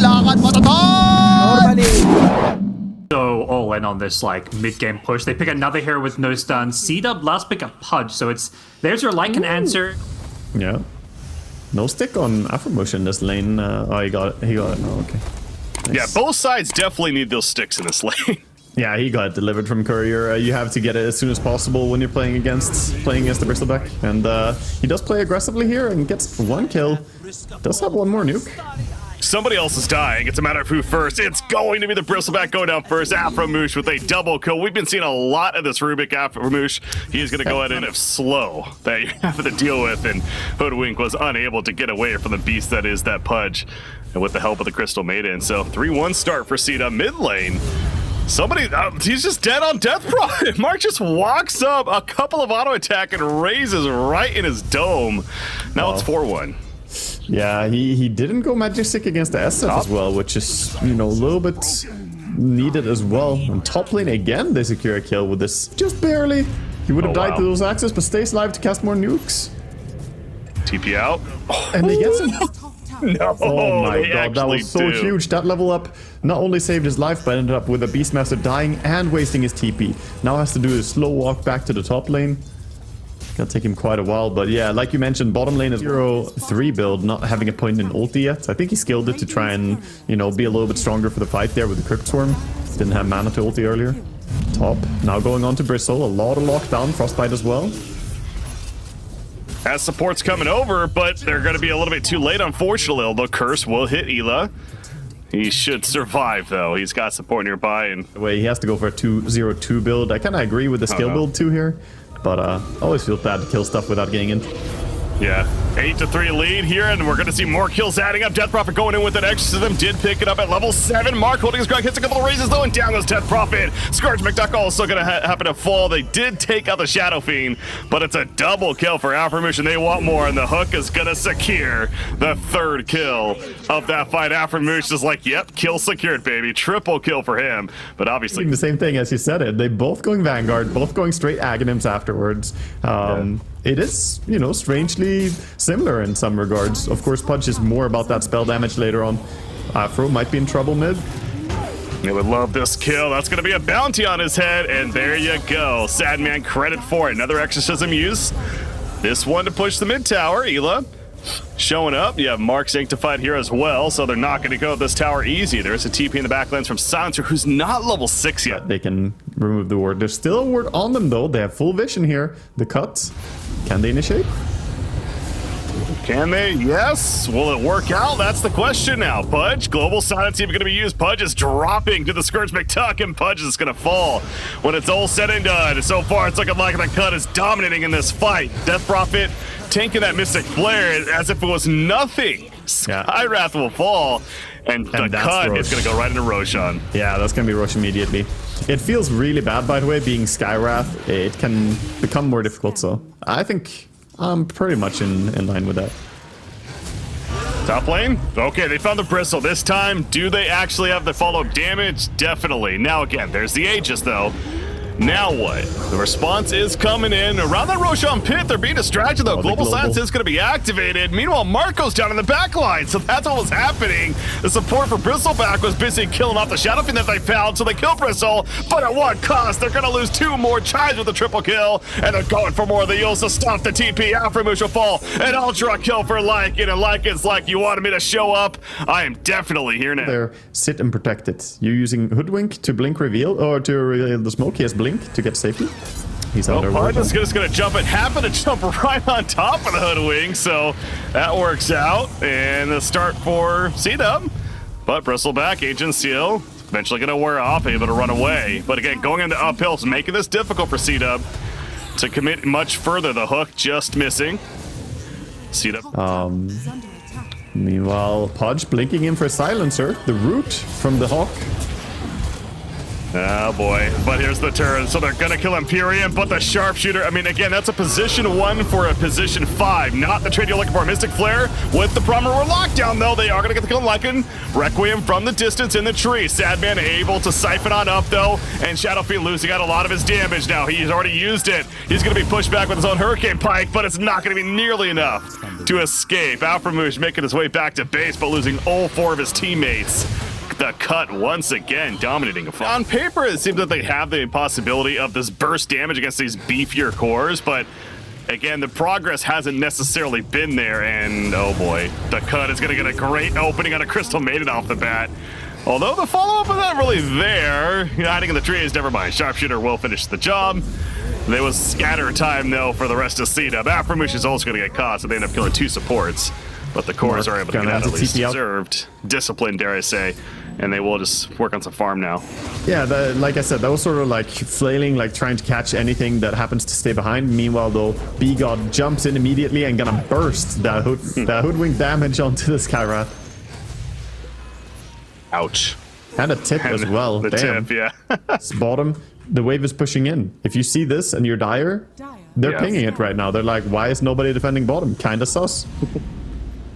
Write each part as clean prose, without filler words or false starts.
lakad matatag! So all in on this like mid-game push. They pick another hero with no stun. CDUB last pick a Pudge, so it's there's your like and answer. Yeah. No stick on Afromush in this lane. Oh, he got it. He got it. Oh, okay. Nice. Yeah, both sides definitely need those sticks in this lane. Yeah, he got it delivered from Courier. You have to get it as soon as possible when you're playing against the Bristleback. And he does play aggressively here and gets one kill. Does have one more nuke. Somebody else is dying. It's a matter of who first. It's going to be the Bristleback going down first. Afromush with a double kill. We've been seeing a lot of this Rubik Afromush. He's going to go ahead and if slow that you have to deal with. And Hoodwink was unable to get away from the beast that is that Pudge. And with the help of the Crystal Maiden. So 3-1 start for CDUB mid lane. Somebody, he's just dead on Death Prophet. Mark just walks up, a couple of auto attack and raises right in his dome. Now it's 4-1. Yeah, he didn't go Magic Stick against the SF as well, which is, you know, a little bit needed as well. On top lane again, they secure a kill with this. Just barely. He would have died to those axes, but stays alive to cast more nukes. TP out. And he gets him. No, oh my god, that was so huge. That level up not only saved his life, but ended up with a Beastmaster dying and wasting his TP. Now has to do a slow walk back to the top lane. Gonna take him quite a while, but yeah, like you mentioned, bottom lane is 0-3 build, not having a point in ulti yet. I think he skilled it to try and, you know, be a little bit stronger for the fight there with the Crypt Swarm. Didn't have mana to ulti earlier. Top, now going on to Bristle, a lot of lockdown, Frostbite as well. As support's coming over, but they're going to be a little bit too late, unfortunately. The curse will hit Ela. He should survive, though. He's got support nearby. And he has to go for a 2-0-2 build. I kind of agree with the skill build too here, but always feel bad to kill stuff without getting in. Yeah, 8-3 lead here, and we're going to see more kills adding up. Death Prophet going in with an exorcism, did pick it up at level 7. Mark holding his ground, hits a couple of raises though, and down goes Death Prophet. Scourge McDuck also going to happen to fall. They did take out the Shadow Fiend, but it's a double kill for Afromush, and they want more, and the hook is going to secure the 3rd kill of that fight. Afromush is like, yep, kill secured, baby. Triple kill for him, but obviously the same thing as you said it. They both going Vanguard, both going straight Aghanims afterwards. It is, you know, strangely similar in some regards. Of course, Pudge is more about that spell damage later on. Afro might be in trouble mid. They would love this kill. That's going to be a bounty on his head, and there you go. Sadman credit for it. Another exorcism use. This one to push the mid tower. Ela showing up. You have Mark Sanctified here as well, so they're not going to go this tower easy. There's a TP in the backlands from Silencer, who's not level 6 yet. They can remove the ward. There's still a ward on them, though. They have full vision here. The cuts. Can they initiate? Can they? Yes. Will it work out? That's the question now. Pudge, Global Silence even going to be used. Pudge is dropping to the Scourge McTuck, and Pudge is going to fall when it's all said and done. So far, it's looking like the cut is dominating in this fight. Death Prophet tanking that Mystic Flare as if it was nothing. Skywrath will fall, and the cut Roche is going to go right into Roshan. Yeah, that's going to be Roche immediately. It feels really bad, by the way, being Skywrath. It can become more difficult, so I think I'm pretty much in line with that. Top lane? Okay, they found the Bristle. This time, do they actually have the follow-up damage? Definitely. Now again, there's the Aegis, though. Now what? The response is coming in. Around that Roshan pit, they're being distracted, though. Global Silence is going to be activated. Meanwhile, Marco's down in the back line, so that's what was happening. The support for Bristleback was busy killing off the Shadow Fiend that they found, so they kill Bristle, but at what cost? They're going to lose 2 more chives with the triple kill, and they're going for more. They also stop the TP. Afromush will fall. An ultra kill for Lycan, and Lycan's like, you wanted me to show up? I am definitely here now. They're sit and protect it. You're using Hoodwink to blink reveal, or to reveal the smoke. He has blink to get safety. He's out there. Pudge is just going to jump it. Happen to jump right on top of the Hoodwink, so that works out. And the start for CDUB. But Bristleback, Agent Seal, eventually going to wear off, able to run away. But again, going into uphills, making this difficult for CDUB to commit much further. The hook just missing. CDUB. Meanwhile, Pudge blinking in for Silencer. The root from the Hawk. Oh boy, but here's the turn. So they're gonna kill Imperium, but the sharpshooter, I mean, again, that's a position 1 for a position 5, not the trade you're looking for. Mystic Flare with the Primal Roar lockdown, though. They are gonna get the kill on Lycan. Requiem from the distance in the tree. Sadman able to siphon on up, though, and Shadowfiend losing out a lot of his damage now. He's already used it. He's gonna be pushed back with his own Hurricane Pike, but it's not gonna be nearly enough to escape. Alphamoosh making his way back to base, but losing all 4 of his teammates. The cut once again dominating a fight. On paper, it seems that they have the possibility of this burst damage against these beefier cores, but again, the progress hasn't necessarily been there, and oh boy, the cut is gonna get a great opening on a Crystal Maiden off the bat. Although the follow-up is not really there. Hiding in the trees, never mind. Sharpshooter will finish the job. There was scatter time, though, for the rest of CDUB. Aframush is also gonna get caught, so they end up killing 2 supports. But the cores are able to get out at least deserved. Discipline, dare I say. And they will just work on some farm now. Yeah, like I said, that was sort of like flailing, like trying to catch anything that happens to stay behind. Meanwhile, though, B-God jumps in immediately and gonna burst that hoodwink damage onto the Skywrath. Ouch. And a tip as well. The Damn. tip, yeah. It's bottom. The wave is pushing in. If you see this and you're dire, they're pinging it right now. They're like, why is nobody defending bottom? Kinda sus.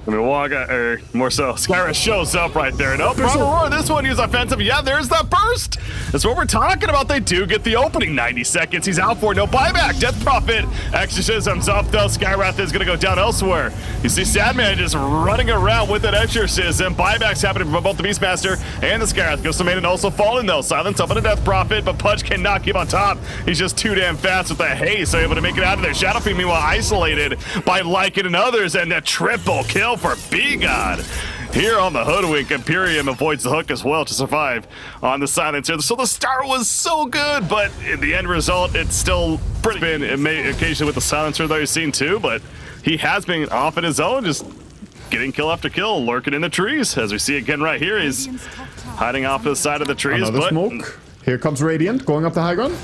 I mean, or more so, Skywrath shows up right there. No, Primal Roar, this one is offensive. Yeah, there's that burst. That's what we're talking about. They do get the opening 90 seconds. He's out for no buyback. Death Prophet exorcisms up, though. Skywrath is going to go down elsewhere. You see Sadman just running around with that exorcism. Buybacks happening from both the Beastmaster and the Skywrath. Ghost Maiden also falling, though. Silence up on the Death Prophet, but Pudge cannot keep on top. He's just too damn fast with the haste, so able to make it out of there. Shadowfiend, meanwhile, isolated by Lycan and others, and a triple kill for B-God. Here on the Hoodwink, Imperium avoids the hook as well to survive on the silencer. So the start was so good, but in the end result, it's still pretty been occasionally with the silencer that you've seen too, but he has been off on his own, just getting kill after kill, lurking in the trees. As we see again right here, he's hiding off to the side of the trees. Another smoke. Here comes Radiant, going up the high ground.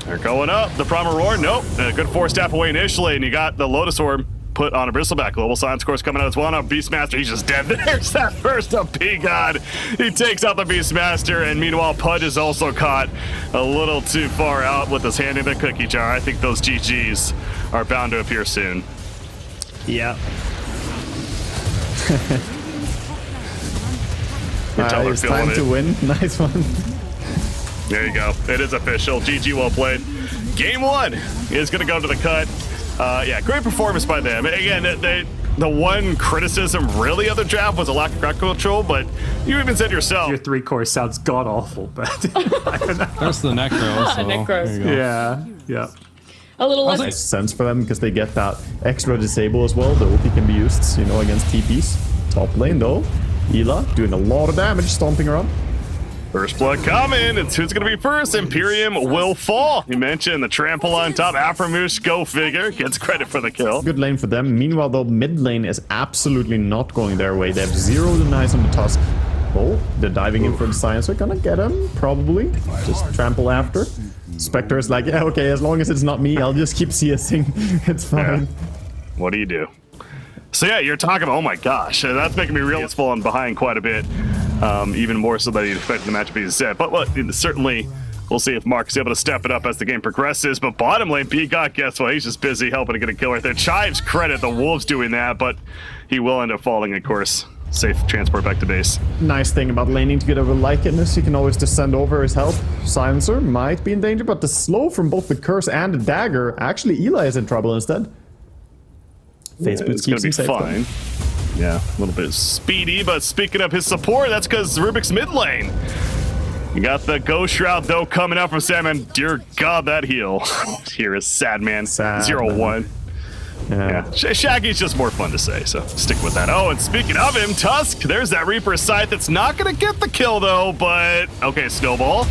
They're going up. The Primal Roar, nope. A good 4-step away initially, and you got the Lotus Orb put on a Bristleback. Global Silence course coming out as well. Now Beastmaster, he's just dead. There's that first of P-God. He takes out the Beastmaster, and meanwhile Pudge is also caught a little too far out with his hand in the cookie jar. I think those GGs are bound to appear soon. Yeah. It's time to win. Nice one. There you go. It is official. GG, well played. Game 1 is going to go to the cut. Yeah, great performance by them. Again, the one criticism really of the draft was a lack of crowd control, but you even said yourself. Your 3-core sounds god-awful, but I don't know. That's the Necro also. Necro. Yeah. A little less. Makes sense for them because they get that extra disable as well. The OP can be used, you know, against TPs. Top lane though, Ela doing a lot of damage, stomping around. First blood coming. It's who's going to be first. Imperium will fall. You mentioned the trample on top. Aframush, go figure. Gets credit for the kill. Good lane for them. Meanwhile, though, mid lane is absolutely not going their way. They have 0 denies on the Tusk. Oh, they're diving in for the Science. We're gonna get him, probably. Just trample after. Spectre is like, yeah, okay, as long as it's not me, I'll just keep CSing. It's fine. Yeah. What do you do? So yeah, you're talking about, oh my gosh, that's making me real. It's fallen behind quite a bit. Even more so than you'd expect the match to be set. But look, certainly, we'll see if Mark is able to step it up as the game progresses. But bottom lane, B-God, guess what? He's just busy helping to get a kill right there. Chives credit the Wolves doing that, but he will end up falling, of course. Safe transport back to base. Nice thing about laning together with Lycan is you can always just send over his help. Silencer might be in danger, but the slow from both the Curse and the Dagger, actually Eli is in trouble instead. Face boots keeps him safe. Fine. Yeah, a little bit speedy, but speaking of his support, that's because Rubik's mid lane. You got the Ghost Shroud, though, coming out from Sadman. Dear God, that heal. Here is Sadman, 0-1. Yeah. Shaggy's just more fun to say, so stick with that. Oh, and speaking of him, Tusk, there's that Reaper Scythe that's not going to get the kill, though, but okay, Snowball.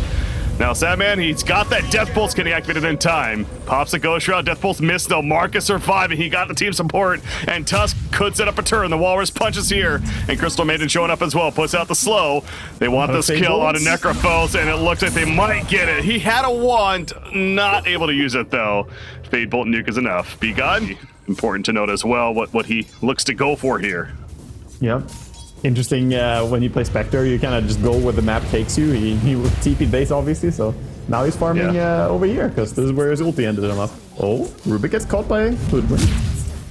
Now, Sadman, he's got that Death Pulse getting activated in time. Pops a Ghost Shroud, Death Pulse missed, though. Marcus surviving, he got the team support, and Tusk could set up a turn. The Walrus punches here, and Crystal Maiden showing up as well, puts out the slow. They want this kill on a Necrophos, and it looks like they might get it. He had a wand, not able to use it, though. Fade Bolt Nuke is enough. B-God, important to note as well what he looks to go for here. Yep. Interesting, when you play Spectre, you kind of just go where the map takes you. He TP'd base, obviously, so now he's farming over here, because this is where his ulti ended him up. Oh, Rubik gets caught by Hoodwink.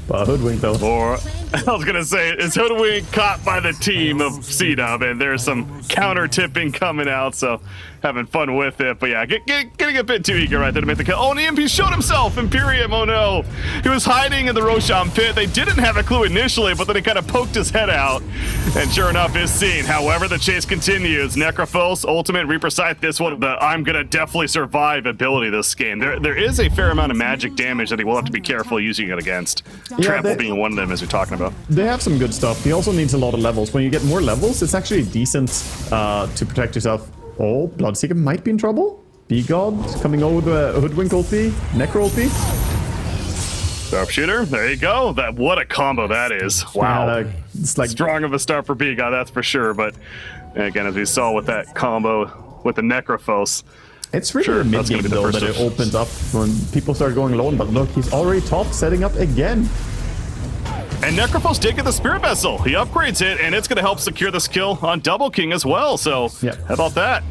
Hoodwink, though. Or, I was gonna say, is Hoodwink caught by the team of CDUB, and there's some counter-tipping coming out, so having fun with it. But yeah, getting a bit too eager right there to make the kill. Oh, and the EMP showed himself! Imperium, oh no! He was hiding in the Roshan pit. They didn't have a clue initially, but then he kind of poked his head out, and sure enough, is seen. However, the chase continues. Necrophos, ultimate, Reaper Scythe, this one, the I'm gonna definitely survive ability this game. There is a fair amount of magic damage that he will have to be careful using it against. Trample being one of them, as you're talking about. They have some good stuff. He also needs a lot of levels. When you get more levels, it's actually decent to protect yourself. Oh, Bloodseeker might be in trouble. B-God coming over with a Hoodwink ulti, Necro ulti. Sharpshooter, there you go. What a combo that is. Wow. Yeah, it's like strong of a start for B-God, that's for sure. But again, as we saw with that combo with the Necrophos, it's really the mid game though that it opens up when people start going low. But look, he's already top, setting up again. And Necrophos did get the Spirit Vessel. He upgrades it, and it's going to help secure this kill on Double King as well. So, how about that?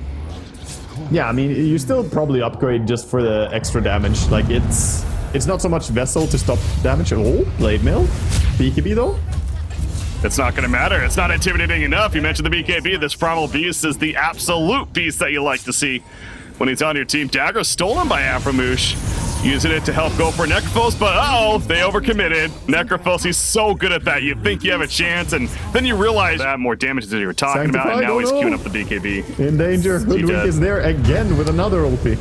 Yeah, I mean, you still probably upgrade just for the extra damage. Like, it's not so much Vessel to stop damage. Oh, Blade Mail. BKB, though? It's not going to matter. It's not intimidating enough. You mentioned the BKB. This Primal Beast is the absolute beast that you like to see when he's on your team. Dagger stolen by Aframoosh. Using it to help go for Necrophos, but uh-oh, they overcommitted. Necrophos, he's so good at that. You think you have a chance, and then you realize that more damage than you were talking about, and now he's queuing up the BKB. In danger. Hoodwink is there again with another ulti.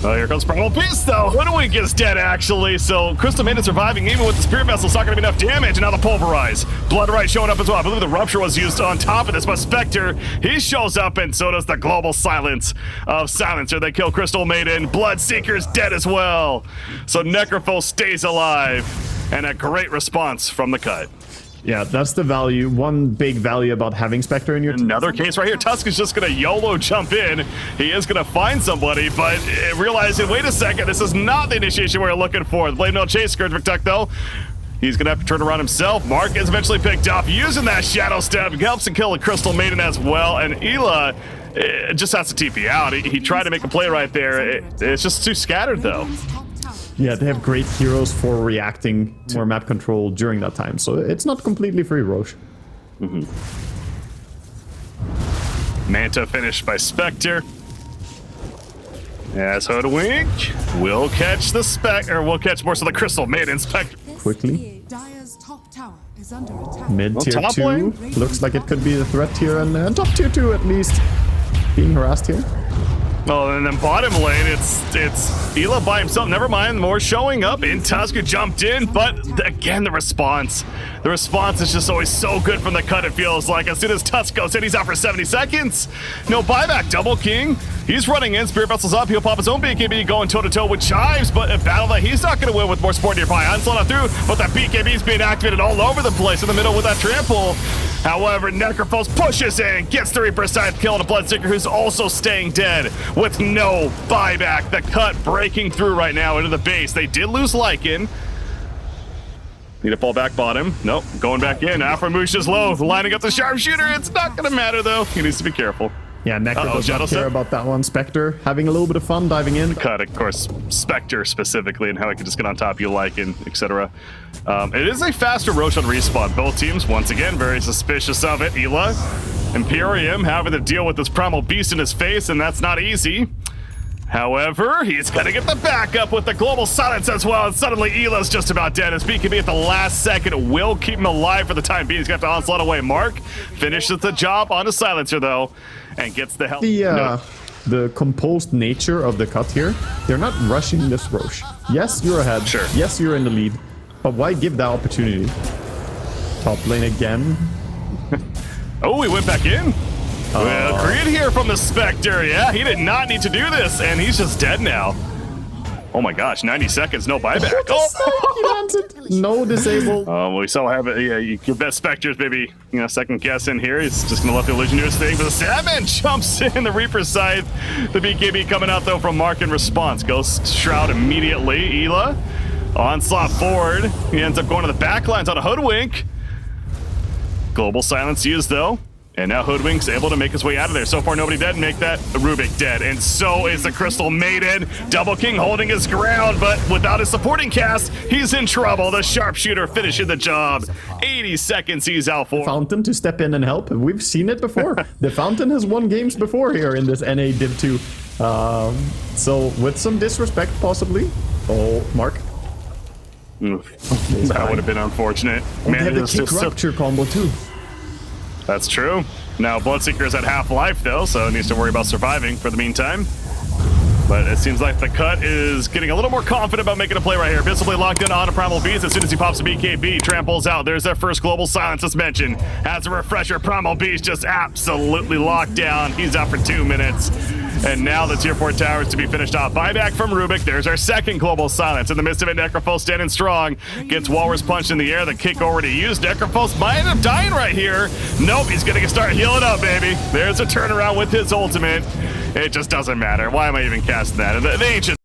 Oh, here comes Primal Beast, though. Hoodwink is dead, actually, so Crystal Maiden surviving even with the Spirit Vessel. It's not going to be enough damage, and now the Pulverize. Blood Right showing up as well. I believe the Rupture was used on top of this, but Spectre, he shows up, and so does the Global Silence of Silencer. They kill Crystal Maiden. Bloodseeker's dead as well. So Necrophos stays alive, and a great response from the cut. Yeah, that's the value. One big value about having Spectre in your team. Another case right here. Tusk is just going to YOLO jump in. He is going to find somebody, but realizing, wait a second, this is not the initiation we're looking for. The Blade Mail chase, Scourge Protect, though. He's going to have to turn around himself. Mark is eventually picked up, using that Shadow Step. Helps to kill a Crystal Maiden as well, and Ela just has to TP out. He tried to make a play right there. It's just too scattered, though. Yeah, they have great heroes for reacting to more map control during that time, so it's not completely free, Roche. Manta finished by Spectre. As Hoodwink will catch the we'll catch more so the Crystal Maiden Spectre. Quickly. Dire's top tower is under attack. Mid tier top 2 lane. looks like it could be the threat here, and top tier 2 at least being harassed here. Oh, and then bottom lane, it's Ela by himself. Never mind, more showing up. In Tusk who jumped in, but again, the response. The response is just always so good from the cut, it feels like. As soon as Tusk goes in, he's out for 70 seconds. No buyback, Double King. He's running in, Spirit Vessel's up. He'll pop his own BKB going toe-to-toe with Chives, but a battle that he's not going to win with more support nearby. Onslaught not through, but that BKB is being activated all over the place in the middle with that trample. However, Necrophos pushes in, gets the Reaper Scythe kill, and a Bloodseeker who's also staying dead with no buyback. The cut breaking through right now into the base. They did lose Lycan. Need to fall back bottom. Nope, going back in. Aframoosh is low, lining up the Sharpshooter. It's not going to matter, though. He needs to be careful. Yeah, Necro does not care about that one. Spectre having a little bit of fun diving in. Cut, of course, Spectre specifically, and how he can just get on top of you, Lycan, etc. It is a faster Roshan respawn. Both teams, once again, very suspicious of it. Ela, Imperium having to deal with this Primal Beast in his face, and that's not easy. However, he's going to get the backup with the Global Silence as well, and suddenly Ela's just about dead. As BKB at the last second will keep him alive for the time being. He's going to have to onslaught away. Mark finishes the job on a Silencer, though, and gets the help. The composed nature of the cut here, they're not rushing this Roche. Yes, you're ahead. Sure. Yes, you're in the lead. But why give that opportunity? Top lane again. Oh, he went back in. Well, Creed here from the Spectre. Yeah, he did not need to do this, and he's just dead now. Oh my gosh, 90 seconds, no buyback. He lands it. No disable. We saw have it. Yeah, your best Spectre's maybe, second guess in here. He's just gonna let the illusion do his thing. But the Sandman jumps in, the Reaper Scythe. The BKB coming out though from Mark in response. Ghost Shroud immediately. Ela, onslaught forward. He ends up going to the back lines on a Hoodwink. Global silence used though. And now Hoodwink's able to make his way out of there. So far, nobody dead. Make that Rubik dead. And so is the Crystal Maiden. Double King holding his ground, but without his supporting cast, he's in trouble. The Sharpshooter finishing the job. 80 seconds he's out for. Fountain to step in and help. We've seen it before. The Fountain has won games before here in this NA Div 2. So with some disrespect, possibly. Oh, Mark. That would have been unfortunate. Oh, they have the it's kick just so- rupture combo too. That's true. Now Bloodseeker is at half life though, so needs to worry about surviving for the meantime. But it seems like the cut is getting a little more confident about making a play right here. Visibly locked in on a Primal Beast. As soon as he pops a BKB, tramples out. There's their first global silence as mentioned. As a refresher, Primal Beast just absolutely locked down. He's out for 2 minutes. And now the tier 4 towers to be finished off. Buyback from Rubik. There's our second global silence. In the midst of it, Necrophos standing strong. Gets Walrus punched in the air. The kick already used. Necrophos might end up dying right here. Nope, he's going to start healing up, baby. There's a turnaround with his ultimate. It just doesn't matter. Why am I even casting that? And the ancient